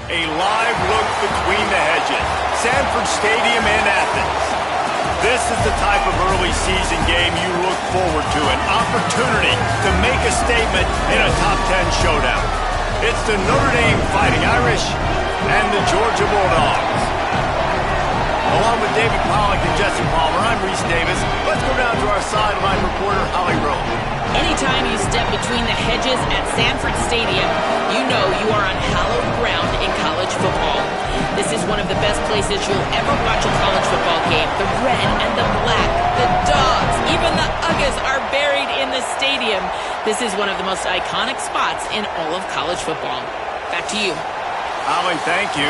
A live look between the hedges. Sanford Stadium in Athens. This is the type of early season game you look forward to, an opportunity to make a statement in a top 10 showdown. It's the Notre Dame Fighting Irish and the Georgia Bulldogs. Along with David Pollack and Jesse Palmer, I'm Reese Davis. Let's go down to our sideline reporter, Holly Rowe. Anytime you step between the hedges at Sanford Stadium, you know you are on hallowed ground in college football. This is one of the best places you'll ever watch a college football game. The red and the black, the dogs, even the Uggas are buried in the stadium. This is one of the most iconic spots in all of college football. Back to you. Holly, thank you.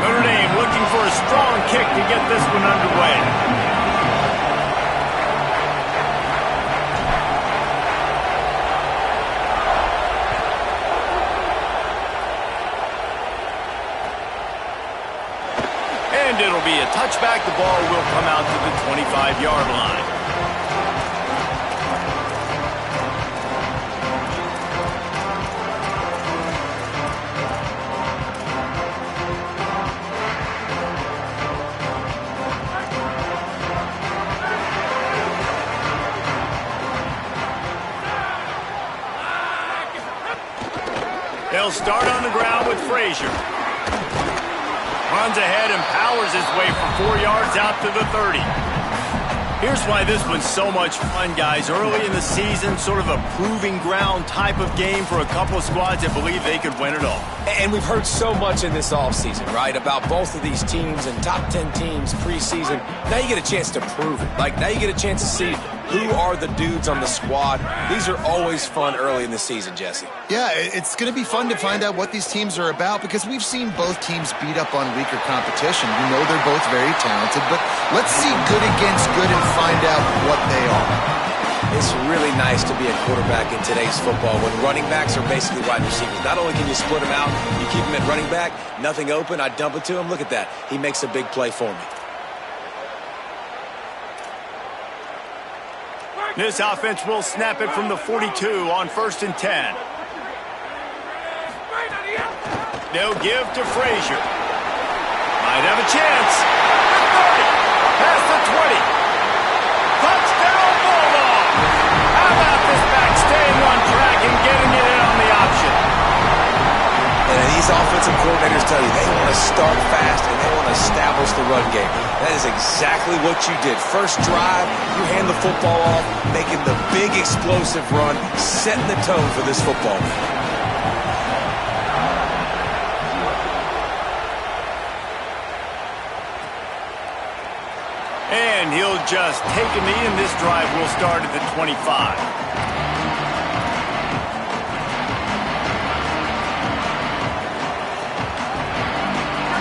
Notre Dame looking for a strong kick to get this one underway. And it'll be a touchback. The ball will come out to the 25-yard line. They'll start on the ground with Frazier. Runs ahead and powers his way for 4 yards out to the 30. Here's why this one's so much fun, guys. Early in the season, sort of a proving ground type of game for a couple of squads that believe they could win it all. And we've heard so much in this offseason, right, about both of these teams and top 10 teams preseason. Now you get a chance to prove it. Like, now you get a chance to see who are the dudes on the squad. These are always fun early in the season, Jesse. Yeah, it's going to be fun to find out what these teams are about because we've seen both teams beat up on weaker competition. We know they're both very talented, but let's see good against good and find out what they are. It's really nice to be a quarterback in today's football when running backs are basically wide receivers. Not only can you split them out, you keep them at running back, nothing open, I dump it to him. Look at that. He makes a big play for me. This offense will snap it from the 42 on 1st and 10. They'll give to Frazier. Might have a chance. Past the 20. Touchdown Bulldogs! How about this back staying on track and getting it in on the option? And these offensive coordinators tell you they want to start fast and they want to establish the run game. That is exactly what you did. First drive, you hand the football off, making the big explosive run, setting the tone for this football game. And he'll just take a knee, and this drive will start at the 25.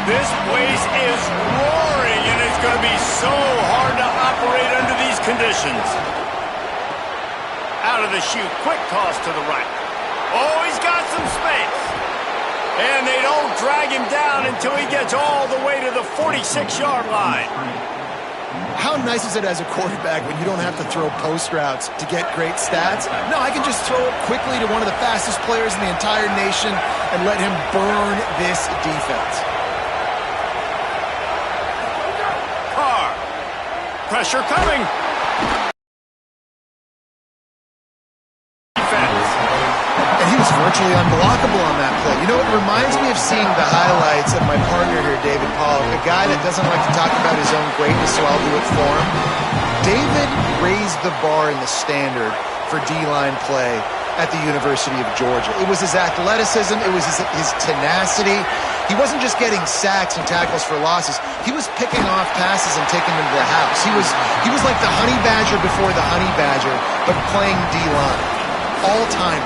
This place is roaring, and it's going to be so hard to operate under these conditions. Out of the chute, quick toss to the right. Oh, he's got some space. And they don't drag him down until he gets all the way to the 46-yard line. How nice is it as a quarterback when you don't have to throw post routes to get great stats? No, I can just throw it quickly to one of the fastest players in the entire nation and let him burn this defense. Pressure coming. Defense. And he was virtually unblockable on that play. You know, it reminds me of seeing the highlights of my partner here, David Pollack, a guy that doesn't like to talk about his own greatness, so I'll do it for him. David raised the bar in the standard for D-line play at the University of Georgia. It was his athleticism. It was his tenacity. He wasn't just getting sacks and tackles for losses. He was picking off passes and taking them to the house. He was like the honey badger before the honey badger, but playing D-line. All-time.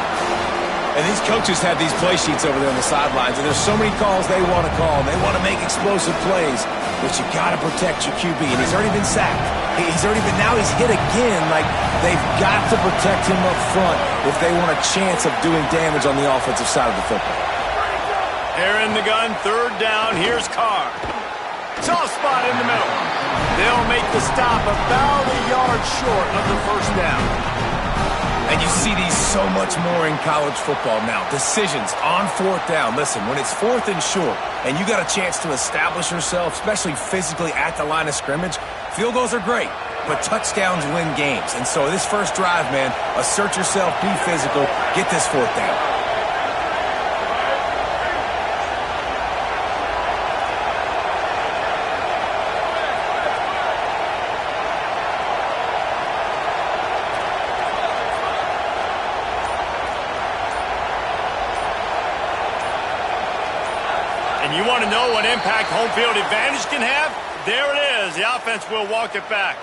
And these coaches have these play sheets over there on the sidelines, and there's so many calls they want to call. They want to make explosive plays, but you got to protect your QB, and he's already been sacked. Now he's hit again. Like, they've got to protect him up front if they want a chance of doing damage on the offensive side of the football. They're in the gun, 3rd down. Here's Carr. Soft spot in the middle. They'll make the stop about a yard short of the 1st down. And you see these so much more in college football now. Decisions on fourth down. Listen, when it's fourth and short and you got a chance to establish yourself, especially physically at the line of scrimmage, field goals are great, but touchdowns win games. And so this first drive, man, assert yourself, be physical, get this fourth down. And you want to know what impact home field advantage can have? There it is. The offense will walk it back.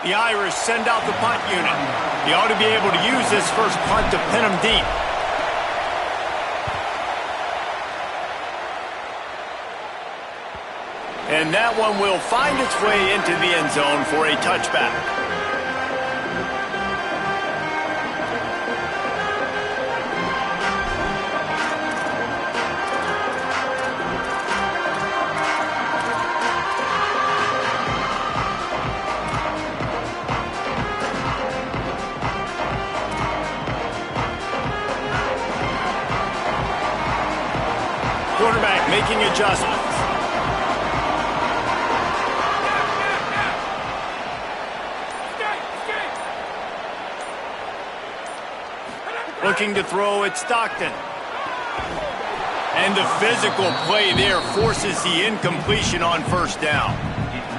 The Irish send out the punt unit. You ought to be able to use this first punt to pin them deep. And that one will find its way into the end zone for a touchback. Quarterback making adjustments. Looking to throw at Stockton. And the physical play there forces the incompletion on first down.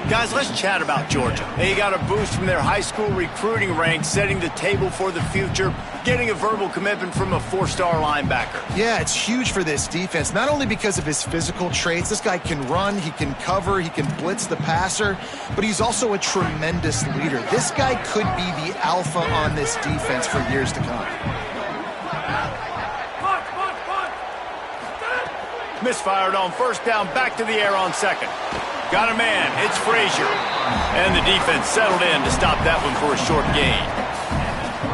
Guys, let's chat about Georgia. They got a boost from their high school recruiting ranks, setting the table for the future, getting a verbal commitment from a four-star linebacker. Yeah, it's huge for this defense, not only because of his physical traits. This guy can run, he can cover, he can blitz the passer, but he's also a tremendous leader. This guy could be the alpha on this defense for years to come. Misfired on first down, back to the air on second. Got a man, it's Frazier. And the defense settled in to stop that one for a short gain.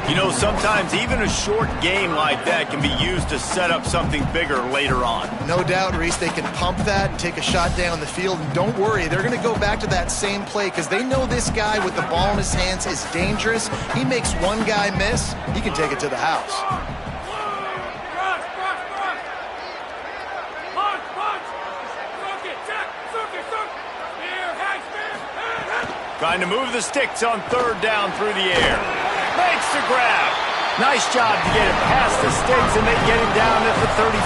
You know, sometimes even a short game like that can be used to set up something bigger later on. No doubt, Reese, they can pump that and take a shot down the field. And don't worry, they're going to go back to that same play because they know this guy with the ball in his hands is dangerous. He makes one guy miss, he can take it to the house. Trying to move the sticks on third down through the air. Makes the grab. Nice job to get it past the sticks, and they get him down at the 35.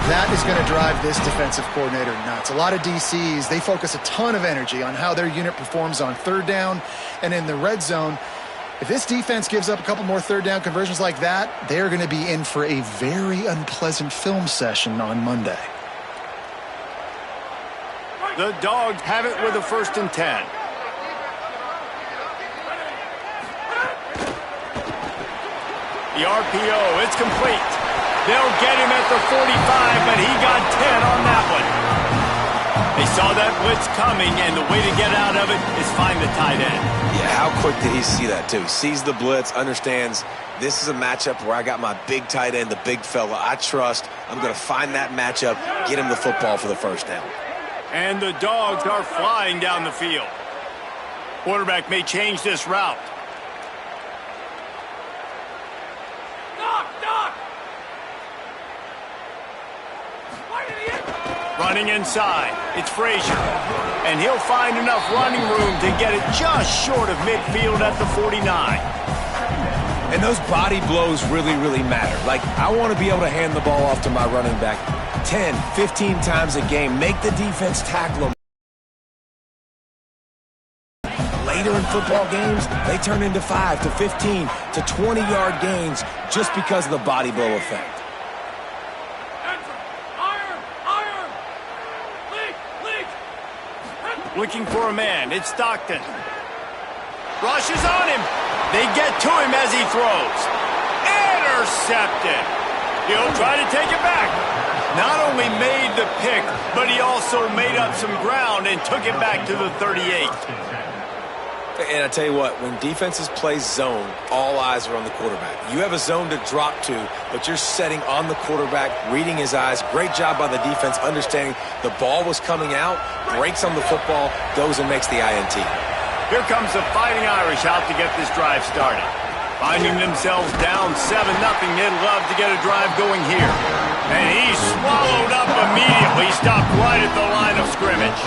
That is going to drive this defensive coordinator nuts. A lot of DCs, they focus a ton of energy on how their unit performs on third down and in the red zone. If this defense gives up a couple more third down conversions like that, they're going to be in for a very unpleasant film session on Monday. The Dogs have it with a 1st and 10. The RPO, it's complete. They'll get him at the 45, but he got 10 on that one. They saw that blitz coming, and the way to get out of it is find the tight end. Yeah, how quick did he see that, too? He sees the blitz, understands this is a matchup where I got my big tight end, the big fella I trust. I'm going to find that matchup, get him the football for the first down. And the Dogs are flying down the field. Quarterback may change this route. Running inside, it's Frazier. And he'll find enough running room to get it just short of midfield at the 49. And those body blows really, really matter. Like, I want to be able to hand the ball off to my running back 10, 15 times a game. Make the defense tackle him. Later in football games, they turn into 5 to 15 to 20-yard gains just because of the body blow effect. Looking for a man, it's Stockton. Rushes on him. They get to him as he throws. Intercepted. He'll try to take it back. Not only made the pick, but he also made up some ground and took it back to the 38. And I tell you what, when defenses play zone, all eyes are on the quarterback. You have a zone to drop to, but you're setting on the quarterback, reading his eyes. Great job by the defense, understanding the ball was coming out, breaks on the football, goes and makes the INT. Here comes the Fighting Irish out to get this drive started. Finding themselves down 7-0, they'd love to get a drive going here. And he's swallowed up immediately, stopped right at the line of scrimmage.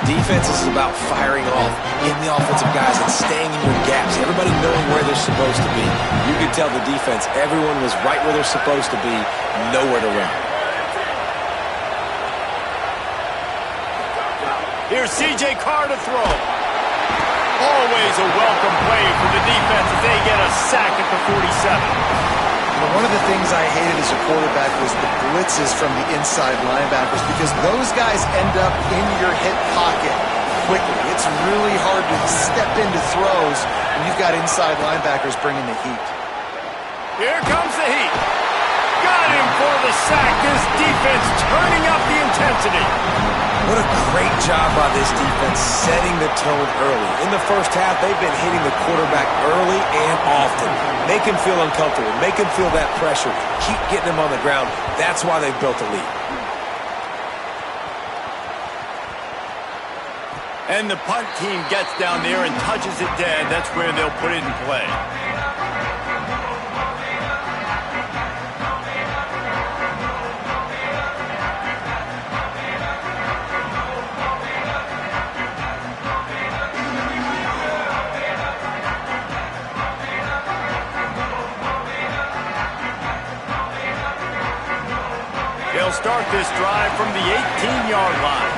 Defense is about firing off, getting the offensive guys and staying in your gaps. Everybody knowing where they're supposed to be. You could tell the defense, everyone was right where they're supposed to be, nowhere to run. Here's C.J. Carr to throw. Always a welcome play for the defense as they get a sack at the 47. One of the things I hated as a quarterback was the blitzes from the inside linebackers because those guys end up in your hip pocket quickly. It's really hard to step into throws when you've got inside linebackers bringing the heat. Here comes the heat. Got him for the sack. This defense turning up the intensity. What a great job by this defense setting the tone early. In the first half, they've been hitting the quarterback early and often. Make him feel uncomfortable. Make him feel that pressure. Keep getting him on the ground. That's why they've built a lead. And the punt team gets down there and touches it dead. That's where they'll put it in play. They'll start this drive from the 18-yard line.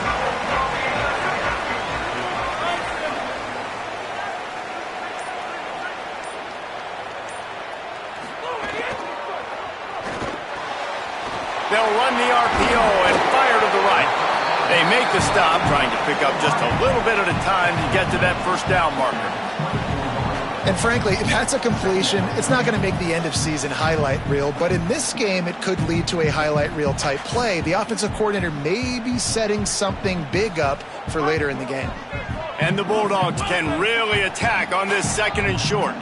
They'll run the RPO and fire to the right. They make the stop, trying to pick up just a little bit at a time to get to that first down marker. And frankly, if that's a completion, it's not going to make the end-of-season highlight reel. But in this game, it could lead to a highlight reel type play. The offensive coordinator may be setting something big up for later in the game. And the Bulldogs can really attack on this 2nd and short.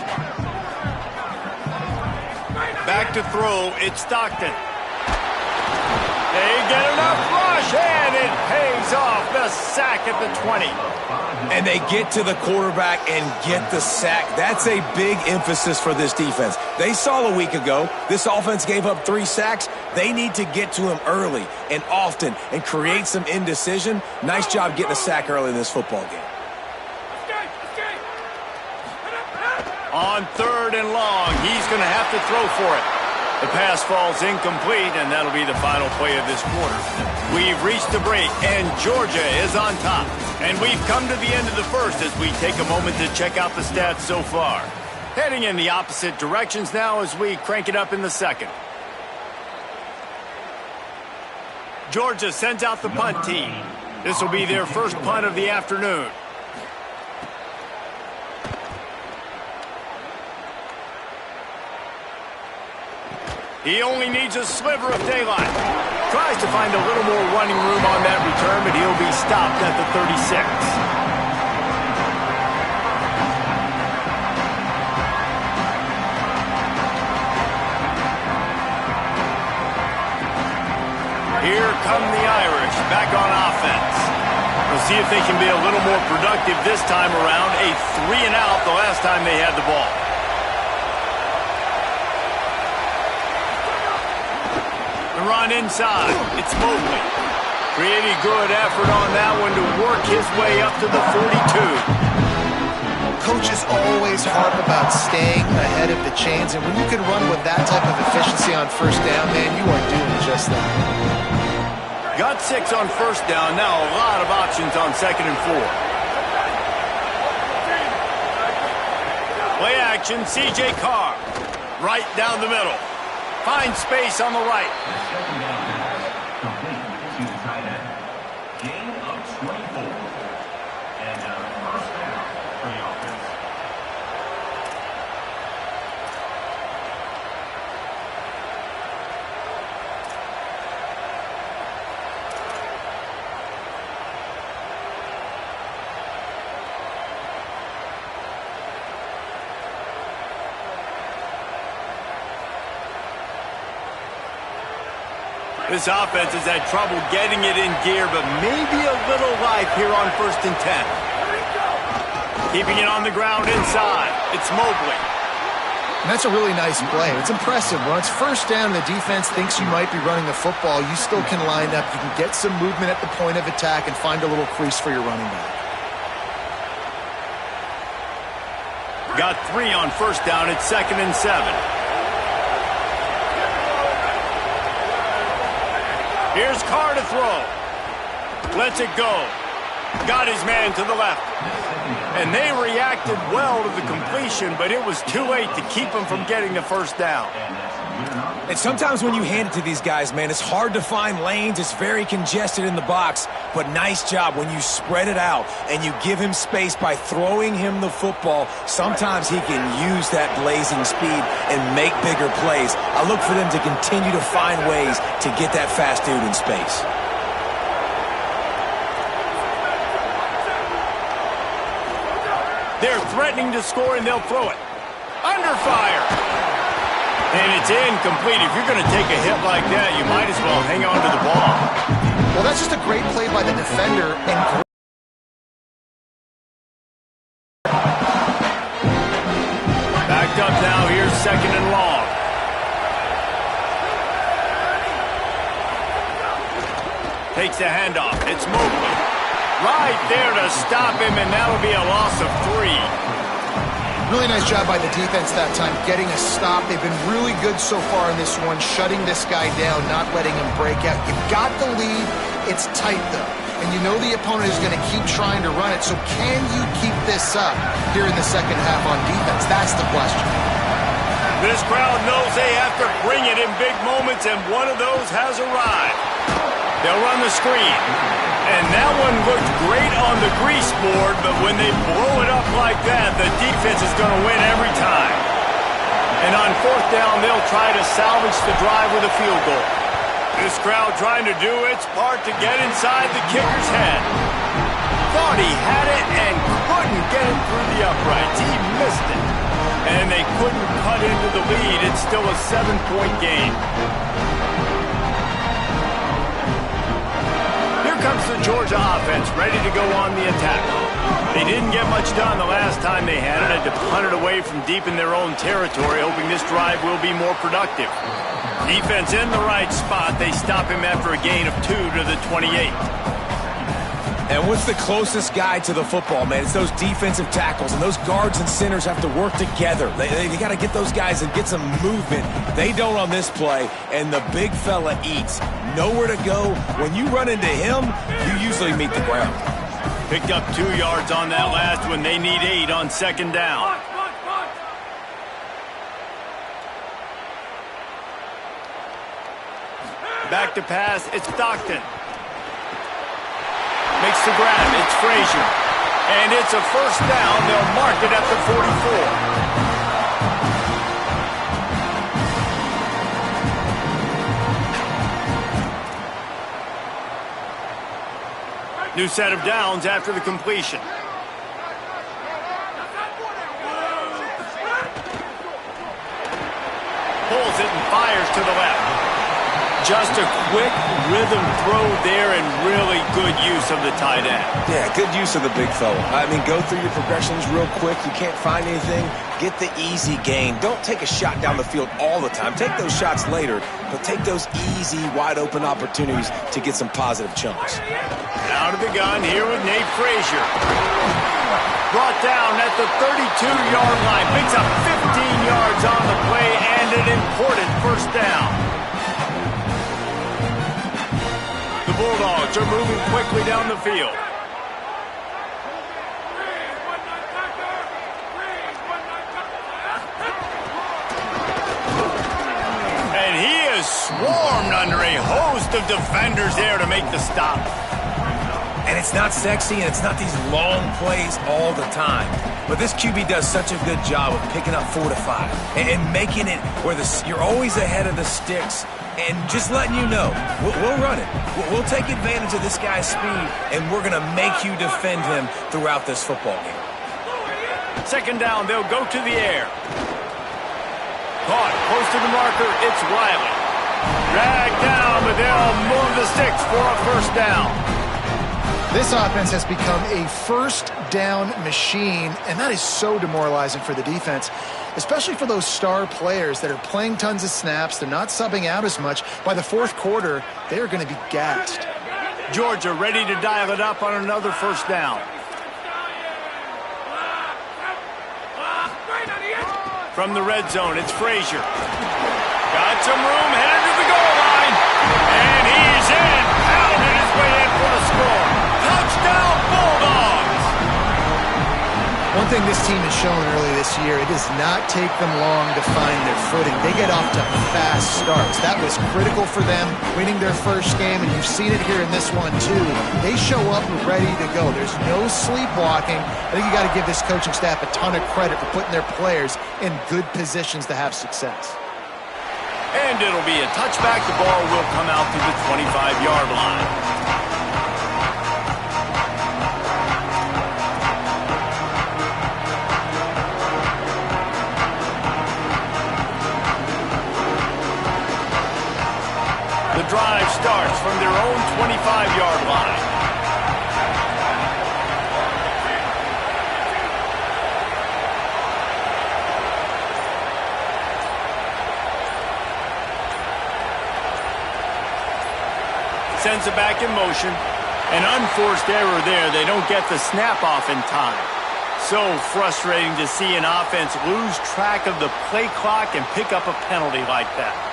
Back to throw, it's Stockton. They get enough rush, and it pays off. The sack at the 20. And they get to the quarterback and get the sack. That's a big emphasis for this defense. They saw a week ago, this offense gave up 3 sacks. They need to get to him early and often and create some indecision. Nice job getting a sack early in this football game. On 3rd and long, he's going to have to throw for it. The pass falls incomplete, and that'll be the final play of this quarter. We've reached the break, and Georgia is on top. And we've come to the end of the first as we take a moment to check out the stats so far. Heading in the opposite directions now as we crank it up in the second. Georgia sends out the punt team. This will be their first punt of the afternoon. He only needs a sliver of daylight. Tries to find a little more running room on that return, but he'll be stopped at the 36. Here come the Irish back on offense. We'll see if they can be a little more productive this time around. A 3-and-out the last time they had the ball. Run inside. It's Mobley. Pretty good effort on that one to work his way up to the 42. Coaches always harp about staying ahead of the chains, and when you can run with that type of efficiency on first down, man, you are doing just that. Got 6 on first down. Now a lot of options on 2nd and 4. Play action, C.J. Carr. Right down the middle. Finds space on the right. Gain of 24. And first down for the offense. This offense has had trouble getting it in gear, but maybe a little life here on 1st and 10. Keeping it on the ground inside. It's Mobley. And that's a really nice play. It's impressive. When it's first down and the defense thinks you might be running the football, you still can line up. You can get some movement at the point of attack and find a little crease for your running back. Got 3 on first down. It's 2nd and 7. Here's Carr to throw. Lets it go. Got his man to the left. And they reacted well to the completion, but it was too late to keep him from getting the first down. And sometimes when you hand it to these guys, man, it's hard to find lanes. It's very congested in the box. But nice job when you spread it out and you give him space by throwing him the football. Sometimes he can use that blazing speed and make bigger plays. I look for them to continue to find ways to get that fast dude in space. They're threatening to score, and they'll throw it. Under fire. And it's incomplete. If you're going to take a hit like that, you might as well hang on to the ball. Well, that's just a great play by the defender. And backed up now. Here's 2nd and long. Takes the handoff. It's Mobley. Right there to stop him, and that'll be a loss of 3. really nice job by the defense that time, getting a stop. They've been really good so far in this one, shutting this guy down, not letting him break out. You've got the lead. It's tight, though. And you know the opponent is going to keep trying to run it. So can you keep this up here in the second half on defense? That's the question. This crowd knows they have to bring it in big moments, and one of those has arrived. They'll run the screen. And that one looked great on the grease board, but when they blow it up like that, the defense is going to win every time. And on 4th down, they'll try to salvage the drive with a field goal. This crowd trying to do its part to get inside the kicker's head. Thought he had it and couldn't get it through the uprights. He missed it. And they couldn't cut into the lead. It's still a 7-point game. Comes the Georgia offense, ready to go on the attack. They didn't get much done the last time they had it. Had to punt it away from deep in their own territory, hoping this drive will be more productive. Defense in the right spot. They stop him after a gain of 2 to the 28. And what's the closest guy to the football, man? It's those defensive tackles, and those guards and centers have to work together. They got to get those guys and get some movement. They don't on this play, and the big fella eats. Nowhere to go. When you run into him, you usually meet the ground. Picked up 2 yards on that last one. They need 8 on 2nd down. Back to pass. It's Stockton. Makes the grab. It's Frazier. And it's a first down. They'll mark it at the 44. New set of downs after the completion. Pulls it and fires to the left. Just a quick rhythm throw there and really good use of the tight end. Yeah, good use of the big fella. I mean, go through your progressions real quick. You can't find anything. Get the easy gain. Don't take a shot down the field all the time. Take those shots later, but take those easy, wide-open opportunities to get some positive chunks. Out of the gun here with Nate Frazier. Brought down at the 32-yard line. Picks up 15 yards on the play and an important first down. The Bulldogs are moving quickly down the field. And he is swarmed under a host of defenders there to make the stop. And it's not sexy, and it's not these long plays all the time. But this QB does such a good job of picking up 4 to 5 and making it where you're always ahead of the sticks and just letting you know, we'll run it. We'll take advantage of this guy's speed, and we're going to make you defend him throughout this football game. 2nd down, they'll go to the air. Caught close to the marker, it's Riley. Dragged down, but they'll move the sticks for a first down. This offense has become a first down machine, and that is so demoralizing for the defense, especially for those star players that are playing tons of snaps. They're not subbing out as much. By the fourth quarter, they are going to be gassed. Georgia ready to dial it up on another first down. From the red zone, it's Frazier. Got some room, headed to the goal line. And he's in. Pounded his way in for the score. Touchdown, Bulldogs! One thing this team has shown early this year, it does not take them long to find their footing. They get off to fast starts. That was critical for them, winning their first game, and you've seen it here in this one too. They show up ready to go. There's no sleepwalking. I think you got to give this coaching staff a ton of credit for putting their players in good positions to have success. And it'll be a touchback. The ball will come out to the 25-yard line. The drive starts from their own 25-yard line. Sends it back in motion. An unforced error there. They don't get the snap off in time. So frustrating to see an offense lose track of the play clock and pick up a penalty like that.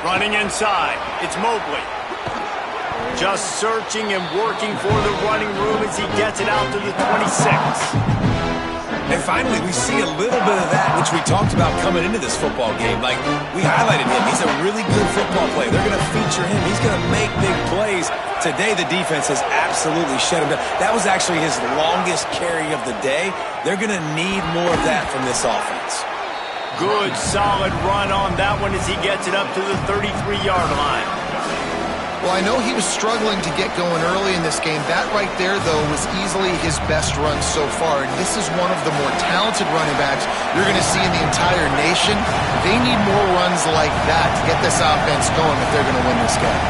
Running inside, it's Mobley. Just searching and working for the running room as he gets it out to the 26. And finally, we see a little bit of that, which we talked about coming into this football game. Like, we highlighted him. He's a really good football player. They're going to feature him. He's going to make big plays. Today, the defense has absolutely shut him down. That was actually his longest carry of the day. They're going to need more of that from this offense. Good, solid run on that one as he gets it up to the 33-yard line. Well, I know he was struggling to get going early in this game. That right there, though, was easily his best run so far. And this is one of the more talented running backs you're going to see in the entire nation. They need more runs like that to get this offense going if they're going to win this game.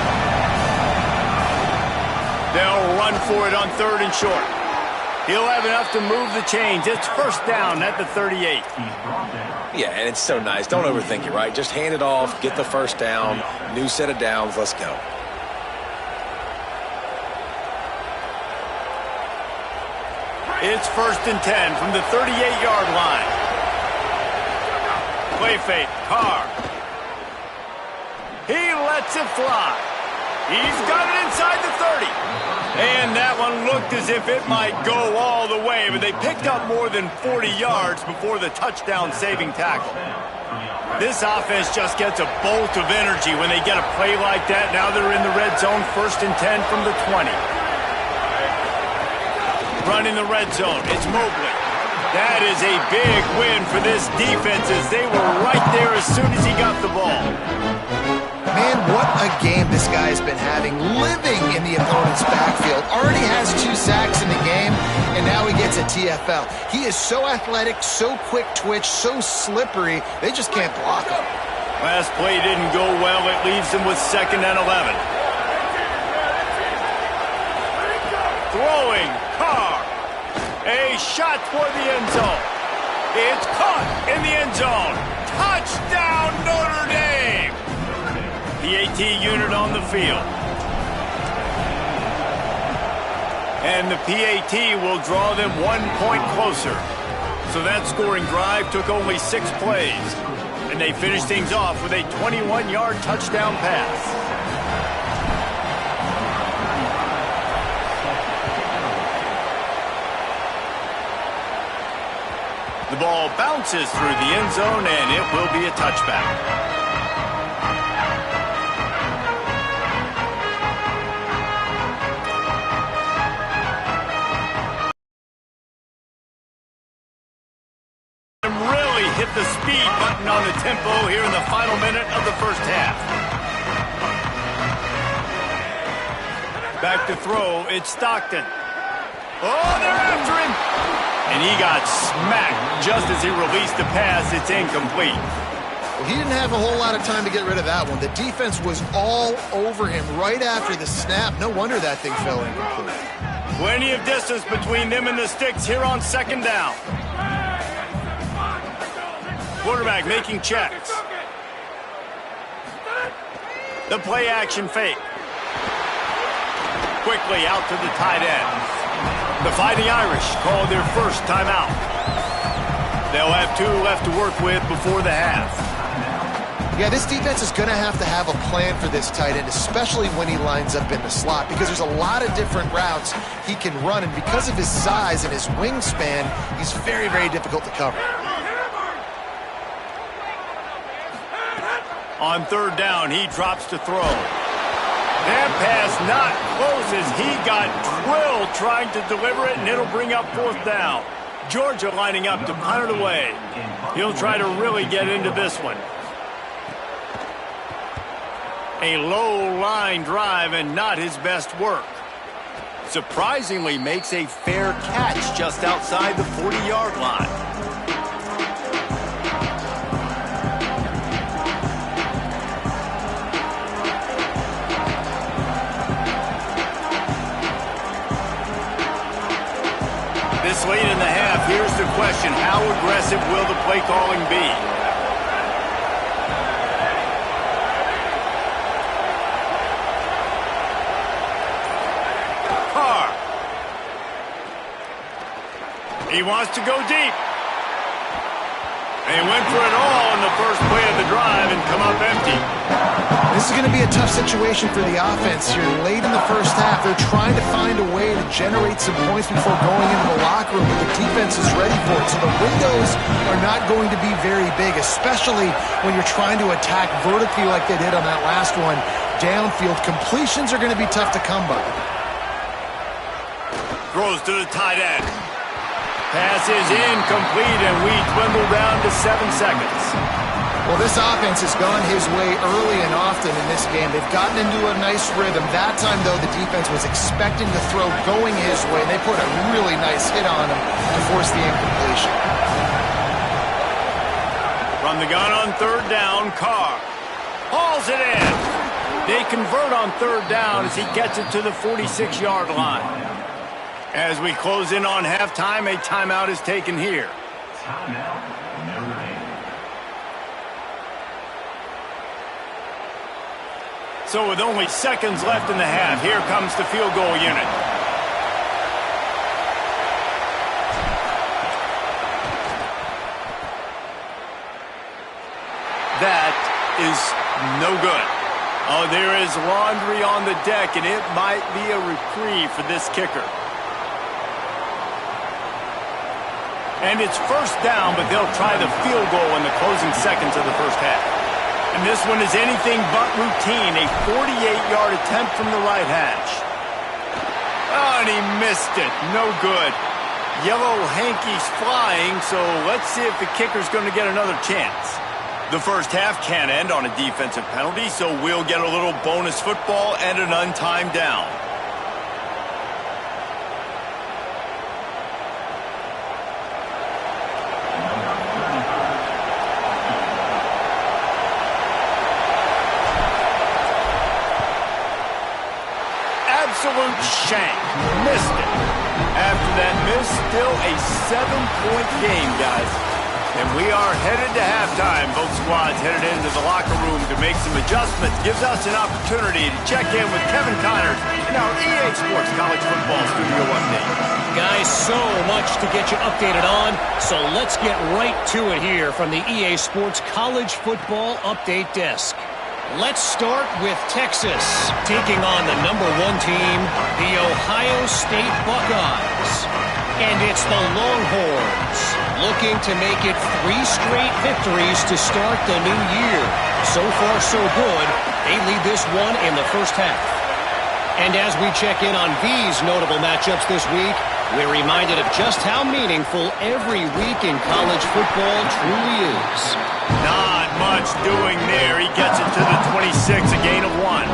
They'll run for it on 3rd and short. He'll have enough to move the chains. It's first down at the 38. Yeah, and it's so nice. Don't overthink it, right? Just hand it off, get the first down, new set of downs, let's go. It's 1st and 10 from the 38-yard line. Play fake, Carr. He lets it fly. He's got it inside the 30. And that one looked as if it might go all the way, but they picked up more than 40 yards before the touchdown-saving tackle. This offense just gets a bolt of energy when they get a play like that. Now they're in the red zone, 1st and 10 from the 20. Run in the red zone, it's Mobley. That is a big win for this defense as they were right there as soon as he got the ball. Man, what a game this guy has been having, living in the opponent's backfield. Already has 2 sacks in the game, and now he gets a TFL. He is so athletic, so quick twitch, so slippery, they just can't block him. Last play didn't go well. It leaves them with 2nd and 11. Throwing, Carr. A shot toward the end zone. It's caught in the end zone. Touchdown, Notre Dame! PAT unit on the field. And the PAT will draw them 1 point closer. So that scoring drive took only 6 plays. And they finished things off with a 21-yard touchdown pass. The ball bounces through the end zone, and it will be a touchback. Really hit the speed button on the tempo here in the final minute of the first half. Back to throw, it's Stockton. Oh, they're after him. And he got smacked just as he released the pass. It's incomplete. Well, he didn't have a whole lot of time to get rid of that one. The defense was all over him right after the snap. No wonder that thing fell incomplete. Plenty of distance between them and the sticks here on second down. Quarterback making checks. The play action fake. Quickly out to the tight end. The Fighting Irish called their first timeout. They'll have 2 left to work with before the half. Yeah, this defense is going to have a plan for this tight end, especially when he lines up in the slot, because there's a lot of different routes he can run, and because of his size and his wingspan, he's very, very difficult to cover. On third down, he drops to throw. That pass not close as he got drilled trying to deliver it, and it'll bring up fourth down. Georgia lining up to punt it away. He'll try to really get into this one. A low line drive and not his best work. Surprisingly makes a fair catch just outside the 40-yard line. This late in the half, here's the question. How aggressive will the play calling be? Carr. He wants to go deep. They went for it all in the first play of the drive and come up empty. This is going to be a tough situation for the offense here. Late in the first half, they're trying to find a way to generate some points before going into the locker room, but the defense is ready for it. So the windows are not going to be very big, especially when you're trying to attack vertically like they did on that last one. Downfield completions are going to be tough to come by. Throws to the tight end. Pass is incomplete, and we dwindle down to 7 seconds. Well, this offense has gone his way early and often in this game. They've gotten into a nice rhythm. That time, though, the defense was expecting the throw going his way. They put a really nice hit on him to force the incompletion. From the gun on third down, Carr hauls it in. They convert on third down as he gets it to the 46-yard line. As we close in on halftime, a timeout is taken here. Timeout, Notre. So with only seconds left in the half, here comes the field goal unit. That is no good. Oh, there is laundry on the deck, and it might be a reprieve for this kicker. And it's first down, but they'll try the field goal in the closing seconds of the first half. And this one is anything but routine, a 48-yard attempt from the right hash. Oh, and he missed it. No good. Yellow hankies flying, so let's see if the kicker's going to get another chance. The first half can't end on a defensive penalty, so we'll get a little bonus football and an untimed down. Absolute shank. Missed it. After that miss, still a 7-point game, guys. And we are headed to halftime. Both squads headed into the locker room to make some adjustments. Gives us an opportunity to check in with Kevin Connors in our EA Sports College Football Studio Update. Guys, so much to get you updated on, so let's get right to it here from the EA Sports College Football Update Desk. Let's start with Texas, taking on the #1 team, the Ohio State Buckeyes. And it's the Longhorns, looking to make it 3 straight victories to start the new year. So far, so good. They lead this one in the first half. And as we check in on these notable matchups this week, we're reminded of just how meaningful every week in college football truly is. Not much doing there. He gets it to the 26, a gain of 1.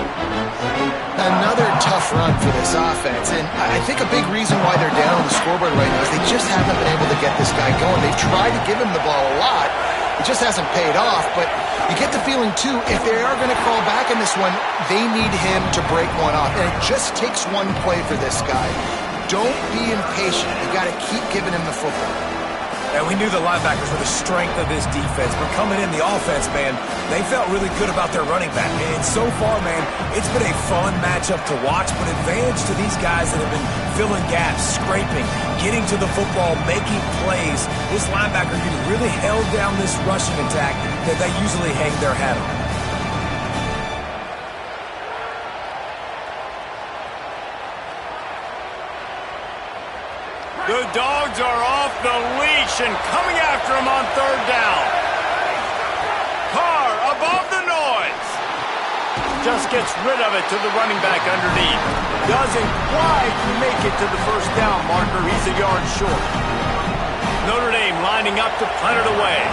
another tough run for this offense, and I think a big reason why they're down on the scoreboard right now is they just haven't been able to get this guy going. They've tried to give him the ball a lot. It just hasn't paid off, but you get the feeling, too, if they are going to crawl back in this one, they need him to break one off, and it just takes one play for this guy. Don't be impatient. You got to keep giving him the football. And we knew the linebackers were the strength of this defense, but coming in the offense, man, they felt really good about their running back. And so far, man, it's been a fun matchup to watch, but advantage to these guys that have been filling gaps, scraping, getting to the football, making plays. This linebacker can really held down this rushing attack that they usually hang their hat on. The Dogs are off the leash and coming after him on third down. Carr above the noise. Just gets rid of it to the running back underneath. Doesn't quite make it to the first down marker. He's a yard short. Notre Dame lining up to punt it away.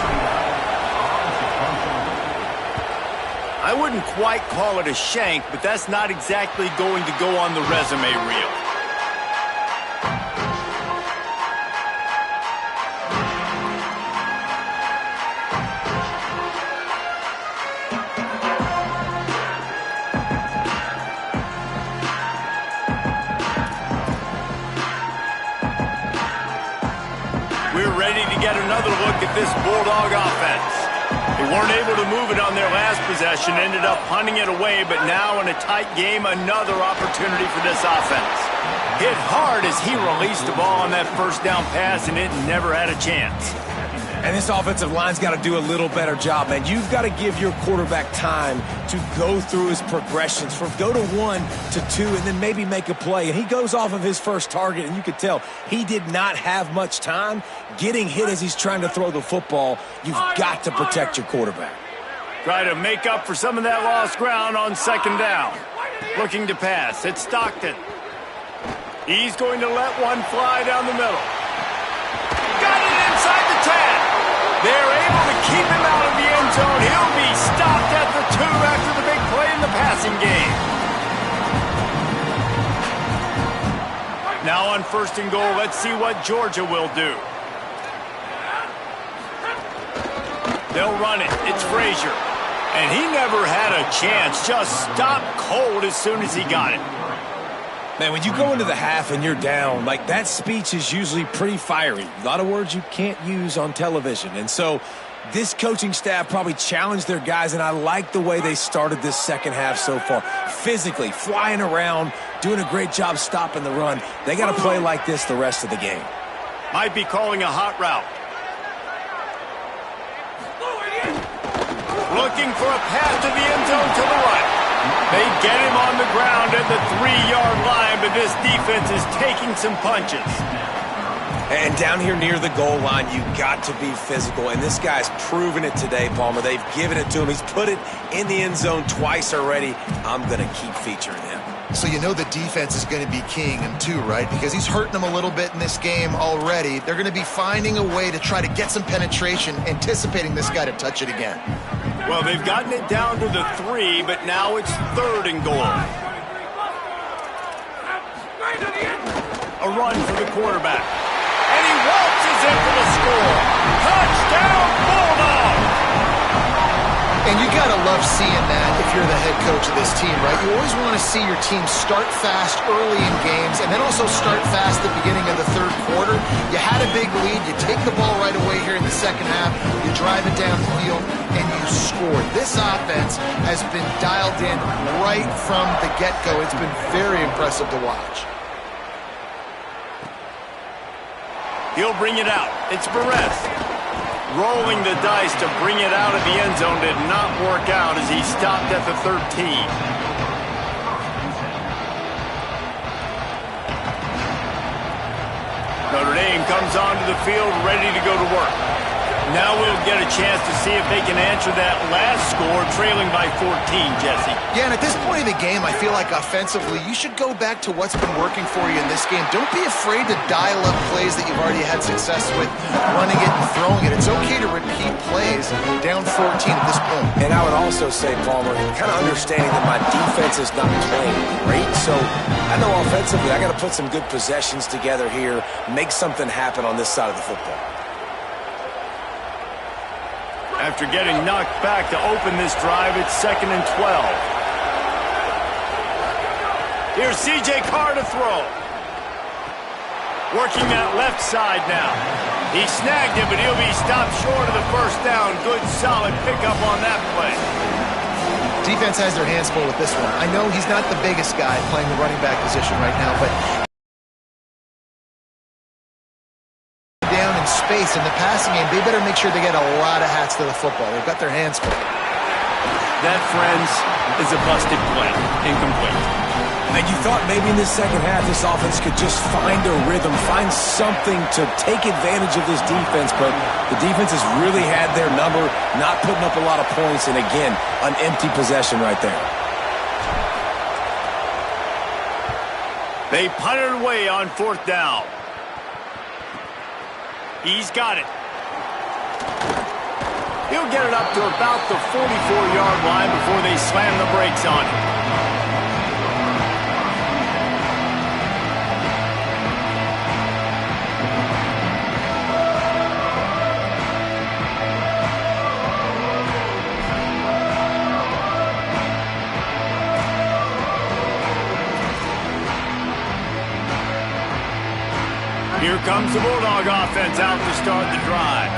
I wouldn't quite call it a shank, but that's not exactly going to go on the resume reel. We're ready to get another look at this Bulldog offense. They weren't able to move it on their last possession, ended up punting it away, but now in a tight game, another opportunity for this offense. Hit hard as he released the ball on that first down pass, and it never had a chance. And this offensive line's got to do a little better job, man. You've got to give your quarterback time to go through his progressions from go to 1 to 2 and then maybe make a play. And he goes off of his first target, and you could tell he did not have much time getting hit as he's trying to throw the football. You've got to protect your quarterback. Try to make up for some of that lost ground on second down. Looking to pass. It's Stockton. He's going to let one fly down the middle. Got it inside the 10. They're able to keep him out of the end zone. He'll be stopped at the 2 after the big play in the passing game. Now on first and goal, let's see what Georgia will do. They'll run it. It's Frazier. And he never had a chance. Just stopped cold as soon as he got it. Man, when you go into the half and you're down, like that speech is usually pretty fiery. A lot of words you can't use on television. And so this coaching staff probably challenged their guys, and I like the way they started this second half so far. Physically, flying around, doing a great job stopping the run. They got to play like this the rest of the game. Might be calling a hot route. Looking for a pass to the end zone to the right. They get him on the ground at the 3-yard line, but this defense is taking some punches. And down here near the goal line, you got to be physical. And this guy's proven it today, Palmer. They've given it to him. He's put it in the end zone twice already. I'm going to keep featuring him. So you know the defense is going to be keying him too, right? Because he's hurting them a little bit in this game already. They're going to be finding a way to try to get some penetration, anticipating this guy to touch it again. Well, they've gotten it down to the 3, but now it's third and goal. A run for the quarterback. And he waltzes in for the score. Touchdown, Bulldog! And you got to love seeing that if you're the head coach of this team, right? You always want to see your team start fast early in games and then also start fast at the beginning of the third quarter. You had a big lead. You take the ball right away here in the second half. You drive it down the field, and you scored. This offense has been dialed in right from the get-go. It's been very impressive to watch. He'll bring it out. It's Perez. Rolling the dice to bring it out of the end zone did not work out as he stopped at the 13. Notre Dame comes onto the field ready to go to work. Now we'll get a chance to see if they can answer that last score, trailing by 14, Jesse. Yeah, and at this point of the game, I feel like offensively, you should go back to what's been working for you in this game. Don't be afraid to dial up plays that you've already had success with, running it and throwing it. It's okay to repeat plays down 14 at this point. And I would also say, Palmer, kind of understanding that my defense is not playing great, so I know offensively I got to put some good possessions together here, make something happen on this side of the football. After getting knocked back to open this drive, it's 2nd and 12. Here's C.J. Carr to throw. Working that left side now. He snagged it, but he'll be stopped short of the first down. Good, solid pickup on that play. Defense has their hands full with this one. I know he's not the biggest guy playing the running back position right now, but down in space in the passing game, they better make sure they get a lot of hats to the football. They've got their hands full. That, friends, is a busted play. Incomplete. And you thought maybe in this second half this offense could just find a rhythm, find something to take advantage of this defense, but the defense has really had their number, not putting up a lot of points, and again, an empty possession right there. They punted away on 4th down. He's got it. He'll get it up to about the 44-yard line before they slam the brakes on him. Here comes the Bulldog offense out to start the drive.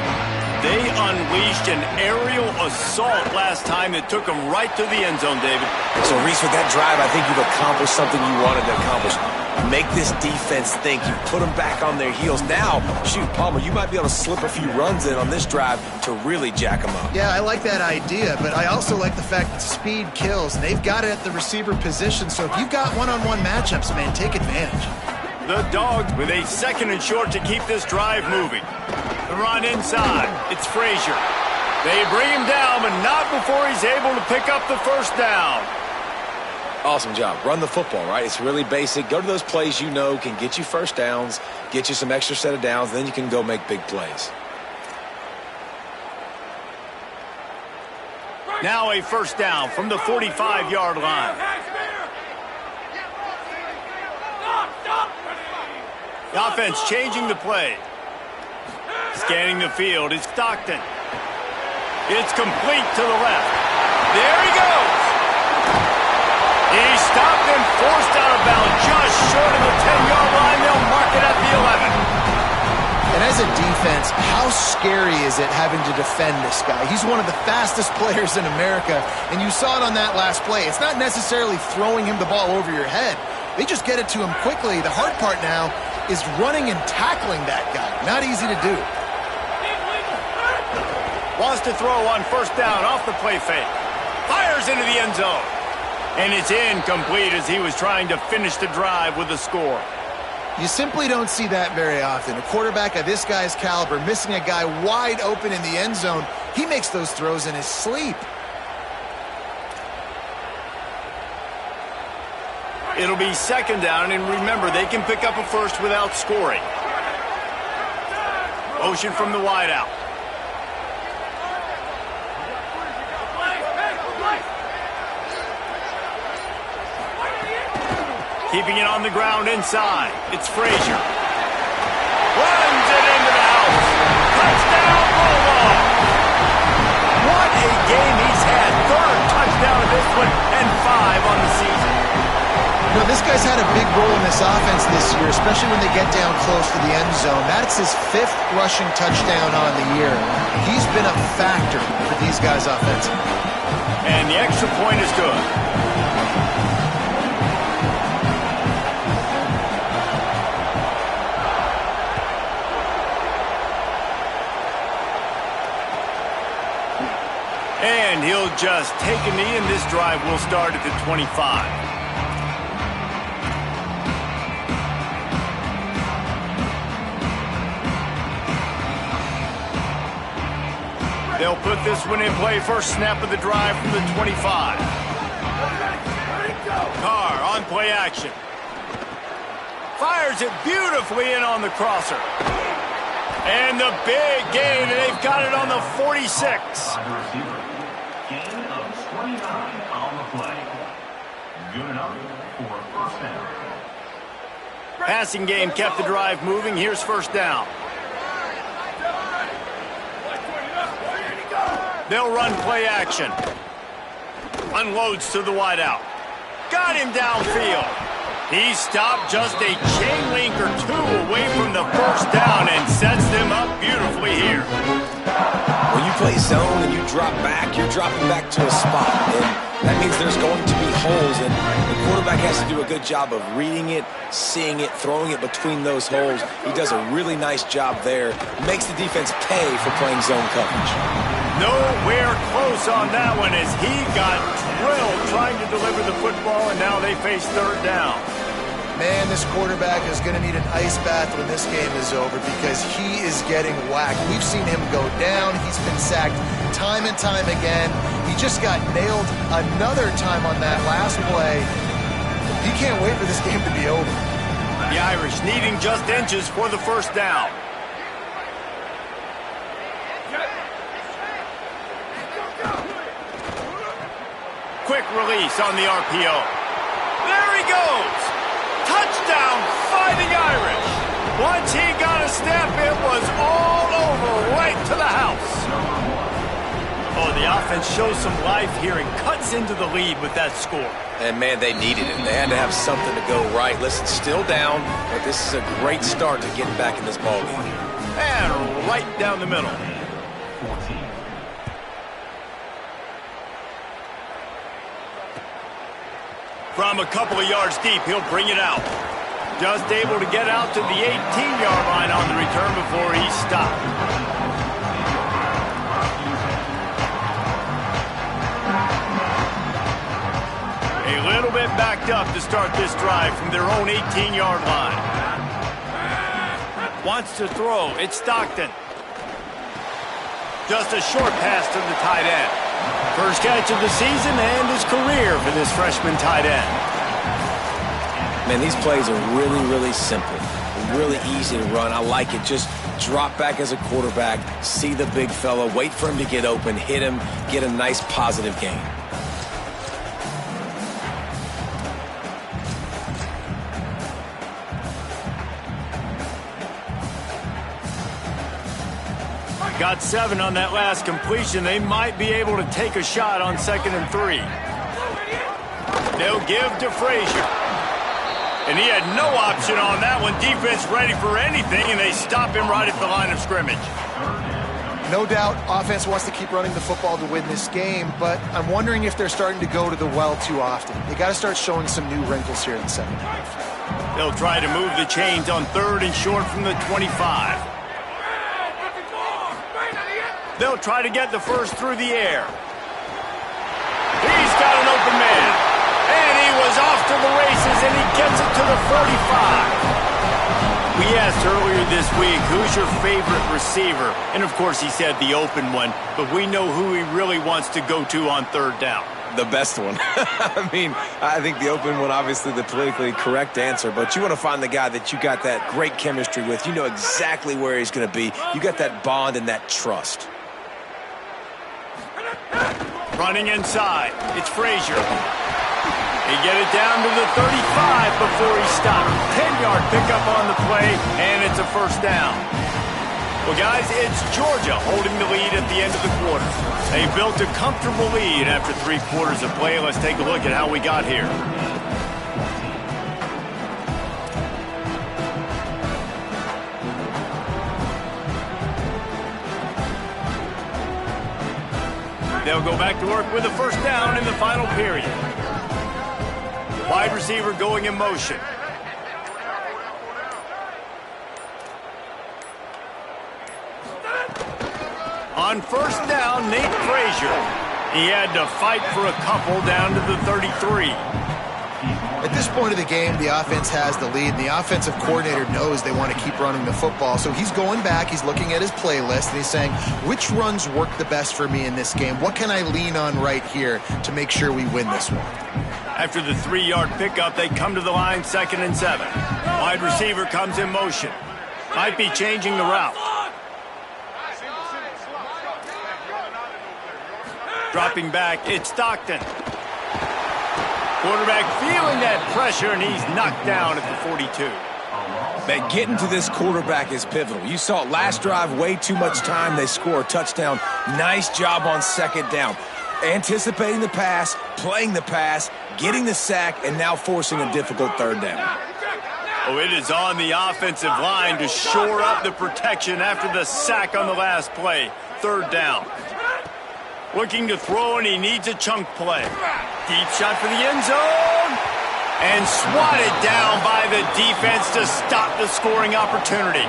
They unleashed an aerial assault last time that took them right to the end zone, David. So, Reese, with that drive, I think you've accomplished something you wanted to accomplish. Make this defense think. You put them back on their heels. Now, shoot, Palmer, you might be able to slip a few runs in on this drive to really jack them up. Yeah, I like that idea, but I also like the fact that speed kills. They've got it at the receiver position, so if you've got one-on-one matchups, man, take advantage. The Dogs with a 2nd and short to keep this drive moving. The run inside. It's Frazier. They bring him down, but not before he's able to pick up the first down. Awesome job. Run the football, right? It's really basic. Go to those plays you know can get you first downs, get you some extra set of downs, then you can go make big plays. Now a first down from the 45-yard line. The offense changing the play. Scanning the field is Stockton. It's complete to the left. There he goes. He's stopped and forced out of bounds just short of the 10-yard line. They'll mark it at the 11. And as a defense, how scary is it having to defend this guy? He's one of the fastest players in America, and you saw it on that last play. It's not necessarily throwing him the ball over your head. They just get it to him quickly. The hard part now is running and tackling that guy. Not easy to do. Wants to throw on first down off the play fake. Fires into the end zone. And it's incomplete as he was trying to finish the drive with a score. You simply don't see that very often. A quarterback of this guy's caliber missing a guy wide open in the end zone. He makes those throws in his sleep. It'll be 2nd down, and remember, they can pick up a first without scoring. Motion from the wideout. Keeping it on the ground inside. It's Frazier. Runs it into the house. Touchdown, Bulldog. What a game he's had. 3rd touchdown of this one and 5 on the season. You know, this guy's had a big role in this offense this year, especially when they get down close to the end zone. That's his 5th rushing touchdown on the year. He's been a factor for these guys offensively. And the extra point is good. And he'll just take a knee, and this drive will start at the 25. They'll put this one in play. First snap of the drive from the 25. Carr on play action. Fires it beautifully in on the crosser. And the big gain, and they've got it on the 46. Gain of 29 on the play. Good enough for first down. Passing game kept the drive moving. Here's first down. They'll run play action. Unloads to the wideout. Got him downfield. He stopped just a chain link or two away from the first down and sets them up beautifully here. When you play zone and you drop back, you're dropping back to a spot. And that means there's going to be holes, and the quarterback has to do a good job of reading it, seeing it, throwing it between those holes. He does a really nice job there. Makes the defense pay for playing zone coverage. Nowhere close on that one as he got drilled trying to deliver the football, and now they face third down. Man, this quarterback is going to need an ice bath when this game is over because he is getting whacked. We've seen him go down. He's been sacked time and time again. He just got nailed another time on that last play. He can't wait for this game to be over. The Irish needing just inches for the first down. Quick release on the RPO. There he goes. Touchdown, Fighting Irish. Once he got a step, it was all over, right to the house. Oh, the offense shows some life here and cuts into the lead with that score. And, man, they needed it. They had to have something to go right. Listen, still down, but this is a great start to getting back in this ballgame. And right down the middle. 14. From a couple of yards deep, he'll bring it out. Just able to get out to the 18-yard line on the return before he stopped. A little bit backed up to start this drive from their own 18-yard line. Wants to throw. It's Stockton. Just a short pass to the tight end. First catch of the season and his career for this freshman tight end. Man, these plays are really, really simple. Really easy to run. I like it. Just drop back as a quarterback, see the big fella, wait for him to get open, hit him, get a nice positive gain. Got 7 on that last completion. They might be able to take a shot on 2nd and 3. They'll give to Frazier. And he had no option on that one. Defense ready for anything, and they stop him right at the line of scrimmage. No doubt, offense wants to keep running the football to win this game, but I'm wondering if they're starting to go to the well too often. They got to start showing some new wrinkles here in the second half. They'll try to move the chains on 3rd and short from the 25. They'll try to get the first through the air. He's got an open man. And he was off to the races, and he gets it to the 45. We asked earlier this week, who's your favorite receiver? And, of course, he said the open one, but we know who he really wants to go to on 3rd down. The best one. I mean, I think the open one, obviously the politically correct answer, but you want to find the guy that you got that great chemistry with. You know exactly where he's going to be. You got that bond and that trust. Running inside, it's Frazier. He get it down to the 35 before he stopped. 10-yard pickup on the play, and it's a first down. Well, guys, it's Georgia holding the lead at the end of the quarter. They built a comfortable lead after 3 quarters of play. Let's take a look at how we got here. They'll go back to work with a first down in the final period. Wide receiver going in motion. On first down, Nate Frazier. He had to fight for a couple down to the 33. At this point of the game, the offense has the lead, and the offensive coordinator knows they want to keep running the football. So he's going back, he's looking at his playlist, and he's saying, which runs work the best for me in this game? What can I lean on right here to make sure we win this one? After the 3-yard pickup, they come to the line, 2nd and 7. Wide receiver comes in motion. Might be changing the route. Dropping back, it's Stockton. Quarterback feeling that pressure, and he's knocked down at the 42. Man, getting to this quarterback is pivotal. You saw it last drive, way too much time. They score a touchdown. Nice job on 2nd down. Anticipating the pass, playing the pass, getting the sack, and now forcing a difficult 3rd down. Oh, it is on the offensive line to shore up the protection after the sack on the last play. 3rd down. Looking to throw, and he needs a chunk play. Deep shot for the end zone. And swatted down by the defense to stop the scoring opportunity.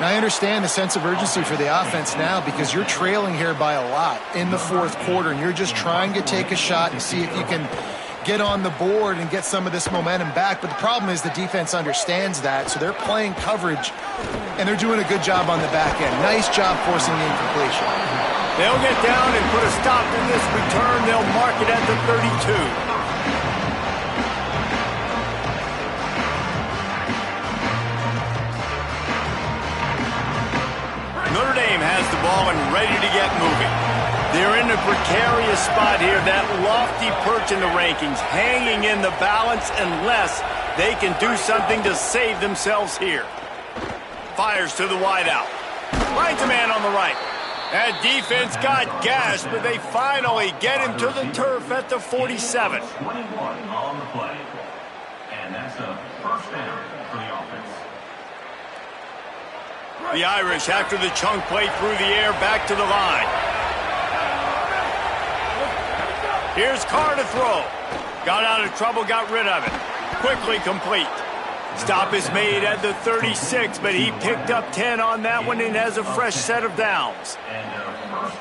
Now, I understand the sense of urgency for the offense now because you're trailing here by a lot in the 4th quarter, and you're just trying to take a shot and see if you can get on the board and get some of this momentum back. But the problem is the defense understands that, so they're playing coverage, and they're doing a good job on the back end. Nice job forcing the incompletion. They'll get down and put a stop to this return. They'll mark it at the 32. Notre Dame has the ball and ready to get moving. They're in a precarious spot here, that lofty perch in the rankings, hanging in the balance unless they can do something to save themselves here. Fires to the wideout. Finds a man on the right. That defense got gashed, but they finally get him to the turf at the 47. 21 on the play. And that's a 1st down for the offense. The Irish, after the chunk play through the air, back to the line. Here's Carr to throw. Got out of trouble, got rid of it. Quickly complete. Stop is made at the 36, but he picked up 10 on that one and has a fresh set of downs.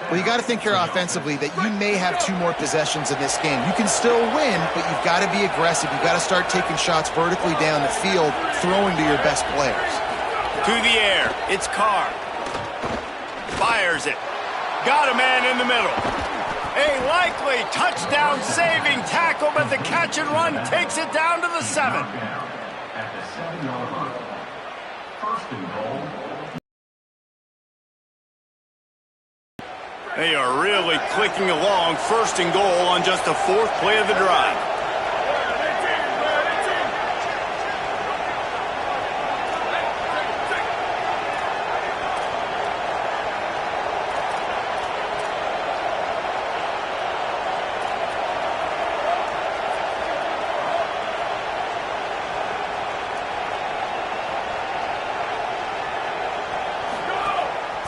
Well, you got to think here offensively that you may have 2 more possessions in this game. You can still win, but you've got to be aggressive. You've got to start taking shots vertically down the field, throwing to your best players. To the air, it's Carr. Fires it. Got a man in the middle. A likely touchdown-saving tackle, but the catch and run takes it down to the 7. At the 7-yard line. 1st and goal. They are really clicking along. 1st and goal on just the 4th play of the drive.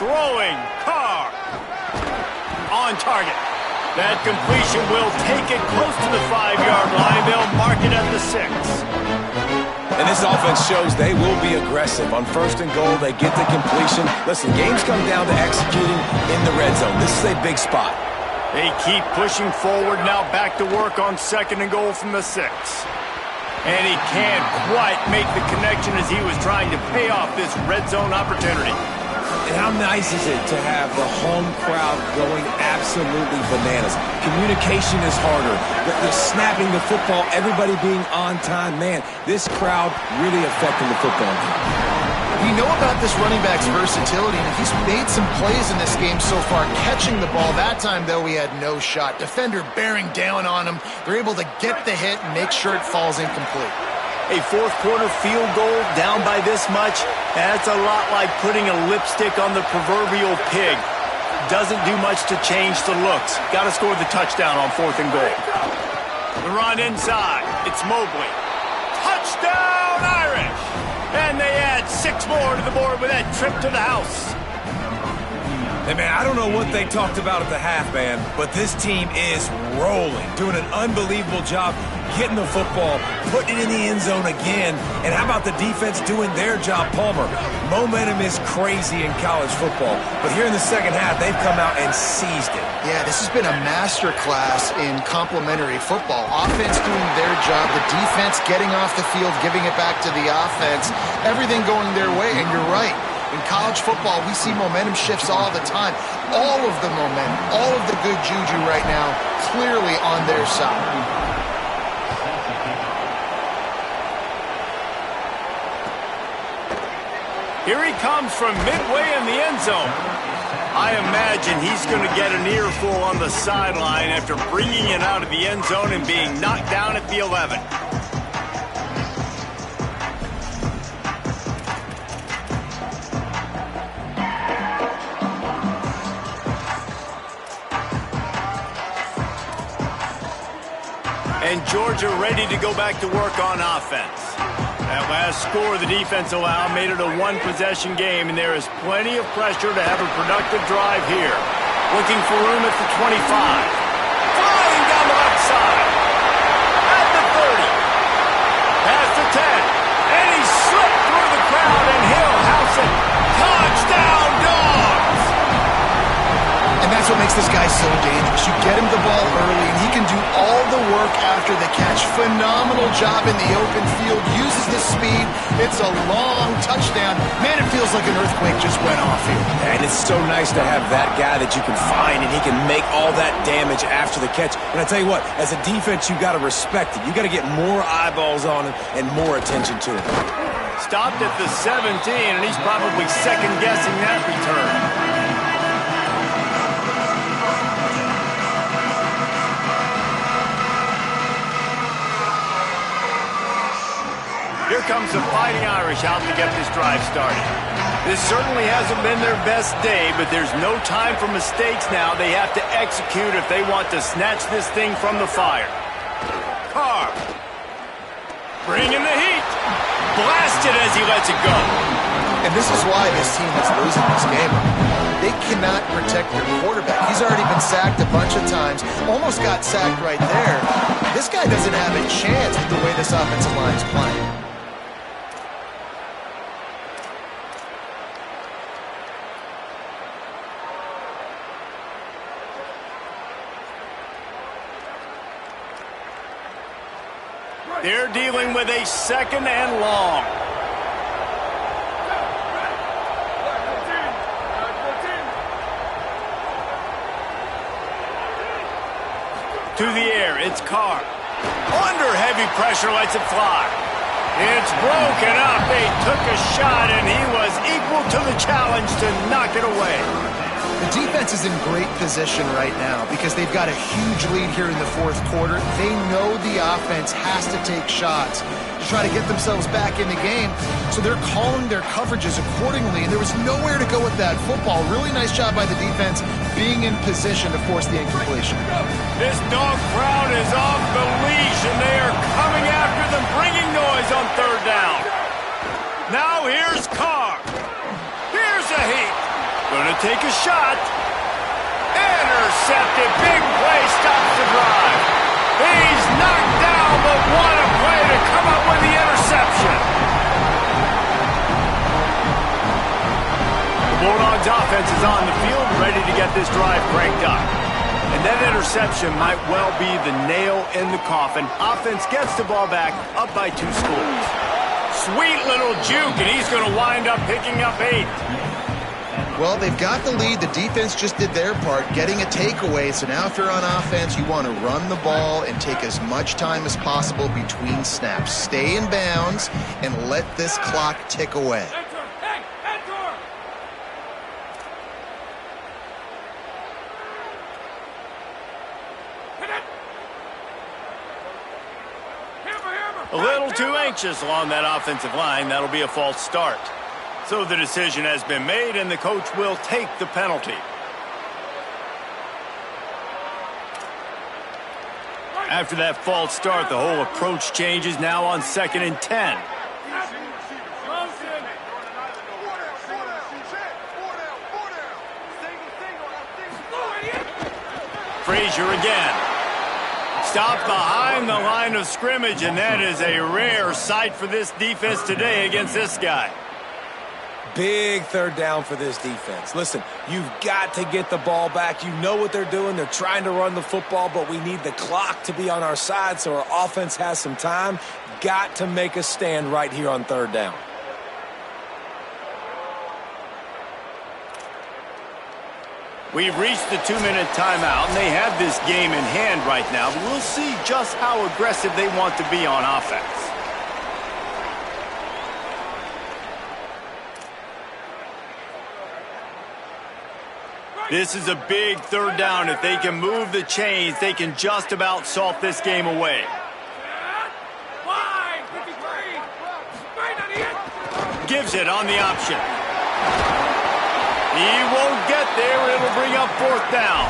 Throwing, Carr. On target. That completion will take it close to the 5-yard line. They'll mark it at the 6. And this offense shows they will be aggressive. On 1st and goal, they get the completion. Listen, games come down to executing in the red zone. This is a big spot. They keep pushing forward, now back to work on 2nd and goal from the 6. And he can't quite make the connection as he was trying to pay off this red zone opportunity. And how nice is it to have the home crowd going absolutely bananas? Communication is harder. The snapping the football, everybody being on time. Man, this crowd really affecting the football game. We know about this running back's versatility, and he's made some plays in this game so far, catching the ball. That time, though, he had no shot. Defender bearing down on him. They're able to get the hit and make sure it falls incomplete. A 4th quarter field goal down by this much, that's a lot like putting a lipstick on the proverbial pig. Doesn't do much to change the looks. Got to score the touchdown on 4th and goal. The run inside. It's Mobley. Touchdown, Irish! And they add 6 more to the board with that trip to the house. Hey, man, I don't know what they talked about at the half, man, but this team is rolling, doing an unbelievable job. getting the football, putting it in the end zone again. And how about the defense doing their job, Palmer? Momentum is crazy in college football, but here in the second half, they've come out and seized it. Yeah, this has been a master class in complementary football. Offense doing their job, the defense getting off the field, giving it back to the offense, everything going their way. And you're right, in college football, we see momentum shifts all the time. All of the momentum, all of the good juju right now, clearly on their side. Here he comes from midway in the end zone. I imagine he's going to get an earful on the sideline after bringing it out of the end zone and being knocked down at the 11. And Georgia ready to go back to work on offense. That last score the defense allowed made it a one-possession game, and there is plenty of pressure to have a productive drive here. Looking for room at the 25. Flying down the left side. At the 30. Past the 10. And he slipped through the crowd, and he'll house it. Touchdown, Dogs! And that's what makes this guy so dangerous. You get him the ball early, and he can do all the work after the catch. Phenomenal job in the open field. Uses the speed. It's a long touchdown. Man, it feels like an earthquake just went off here. And it's so nice to have that guy that you can find, and he can make all that damage after the catch. And I tell you what, as a defense, you got to respect it. You got to get more eyeballs on him and more attention to him. Stopped at the 17, and he's probably second-guessing that return. Here comes the Fighting Irish out to get this drive started. This certainly hasn't been their best day, but there's no time for mistakes now. They have to execute if they want to snatch this thing from the fire. Carr. Bringing the heat. Blasted as he lets it go. And this is why this team is losing this game. They cannot protect their quarterback. He's already been sacked a bunch of times. Almost got sacked right there. This guy doesn't have a chance with the way this offensive line is playing. They're dealing with a second and long. To the air, it's Carr. Under heavy pressure, lets it fly. It's broken up. They took a shot, and he was equal to the challenge to knock it away. The defense is in great position right now because they've got a huge lead here in the fourth quarter. They know the offense has to take shots to try to get themselves back in the game, so they're calling their coverages accordingly, and there was nowhere to go with that football. Really nice job by the defense being in position to force the incompletion. This dog crowd is off the leash, and they are coming after them, bringing noise on third down. Now here's Carr. Here's a heat. Gonna take a shot. Intercepted. Big play stops the drive. He's knocked down, but what a play to come up with the interception. The Bulldogs offense is on the field, ready to get this drive cranked up. And that interception might well be the nail in the coffin. Offense gets the ball back, up by 2 scores. Sweet little juke, and he's going to wind up picking up 8. Well, they've got the lead. The defense just did their part, getting a takeaway. So now if you're on offense, you want to run the ball and take as much time as possible between snaps. Stay in bounds and let this clock tick away. A little too anxious along that offensive line. That'll be a false start. So the decision has been made, and the coach will take the penalty. After that false start, the whole approach changes now on 2nd and 10. Frazier again. Stopped behind the line of scrimmage, and that is a rare sight for this defense today against this guy. Big third down for this defense. Listen, you've got to get the ball back. You know what they're doing. They're trying to run the football, but we need the clock to be on our side so our offense has some time. Got to make a stand right here on third down. We've reached the 2-minute timeout, and they have this game in hand right now. But we'll see just how aggressive they want to be on offense. This is a big third down. If they can move the chains, they can just about salt this game away. Gives it on the option. He won't get there. It'll bring up fourth down.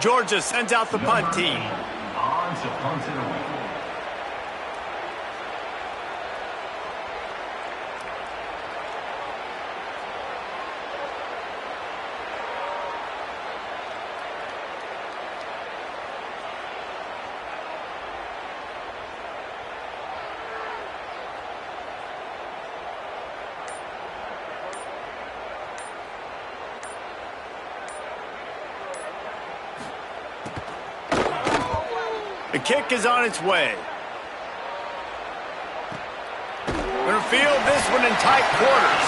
Georgia sends out the punt team. On to punt it away. The kick is on its way. Gonna field this one in tight quarters.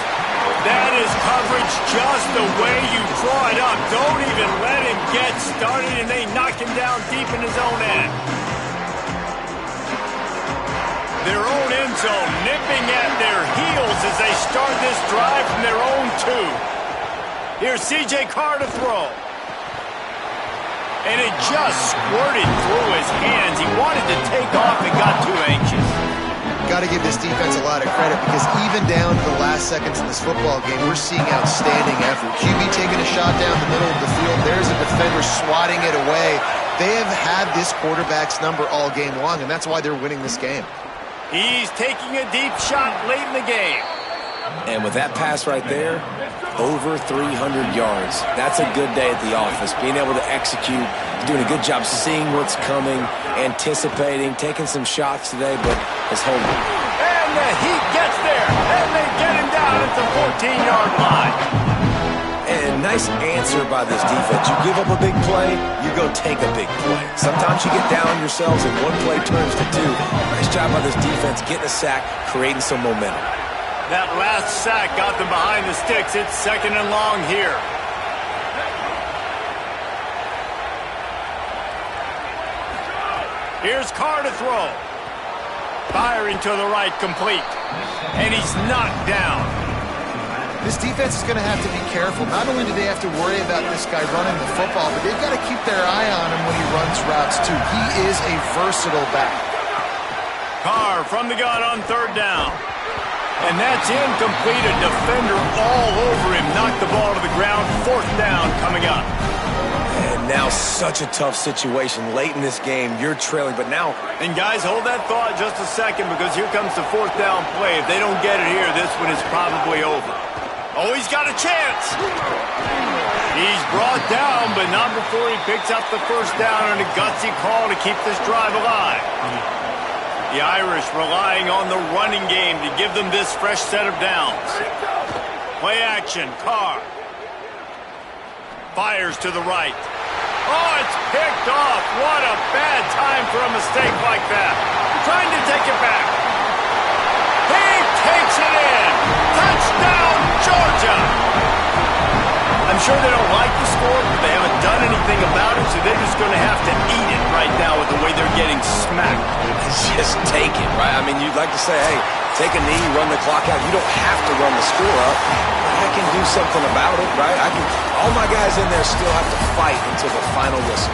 That is coverage just the way you draw it up. Don't even let him get started, and they knock him down deep in his own end. Their own end zone nipping at their heels as they start this drive from their own 2. Here's C.J. Carr to throw. And it just squirted through his hands. He wanted to take off and got too anxious. Got to give this defense a lot of credit because even down to the last seconds in this football game, we're seeing outstanding effort. QB taking a shot down the middle of the field. There's a defender swatting it away. They have had this quarterback's number all game long, and that's why they're winning this game. He's taking a deep shot late in the game. And with that pass right there, over 300 yards. That's a good day at the office. Being able to execute, doing a good job seeing what's coming, anticipating, taking some shots today, but is holding. And the Heat gets there, and they get him down at the 14-yard line. And nice answer by this defense. You give up a big play, you go take a big play. Sometimes you get down on yourselves and one play turns to 2. Nice job by this defense getting a sack, creating some momentum. That last sack got them behind the sticks. It's 2nd and long here. Here's Carr to throw. Firing to the right, complete. And he's knocked down. This defense is going to have to be careful. Not only do they have to worry about this guy running the football, but they've got to keep their eye on him when he runs routes, too. He is a versatile back. Carr from the gun on 3rd down. And that's incomplete. A defender all over him. Knocked the ball to the ground. 4th down coming up. And now such a tough situation. Late in this game, you're trailing, but now... And guys, hold that thought just a second because here comes the 4th down play. If they don't get it here, this one is probably over. Oh, he's got a chance. He's brought down, but not before he picks up the 1st down on a gutsy call to keep this drive alive. The Irish relying on the running game to give them this fresh set of downs. Play action, Carr. Fires to the right. Oh, it's picked off. What a bad time for a mistake like that. Trying to take it back. He takes it in. Touchdown, Georgia. I'm sure they don't like the score, but they haven't done anything about it, so they're just going to have to eat it right now with the way they're getting smacked. Just take it, right? I mean, you'd like to say, hey, take a knee, run the clock out. You don't have to run the score up. I can do something about it, right? All my guys in there still have to fight until the final whistle.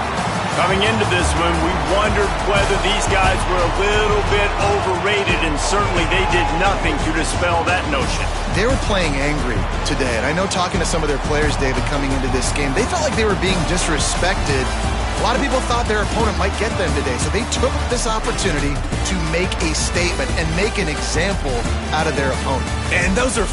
Coming into this one, we wondered whether these guys were a little bit overrated, and certainly they did nothing to dispel that notion. They were playing angry today, and I know talking to some of their players, David, coming into this game, they felt like they were being disrespected. A lot of people thought their opponent might get them today, so they took this opportunity to make a statement and make an example out of their opponent. And those are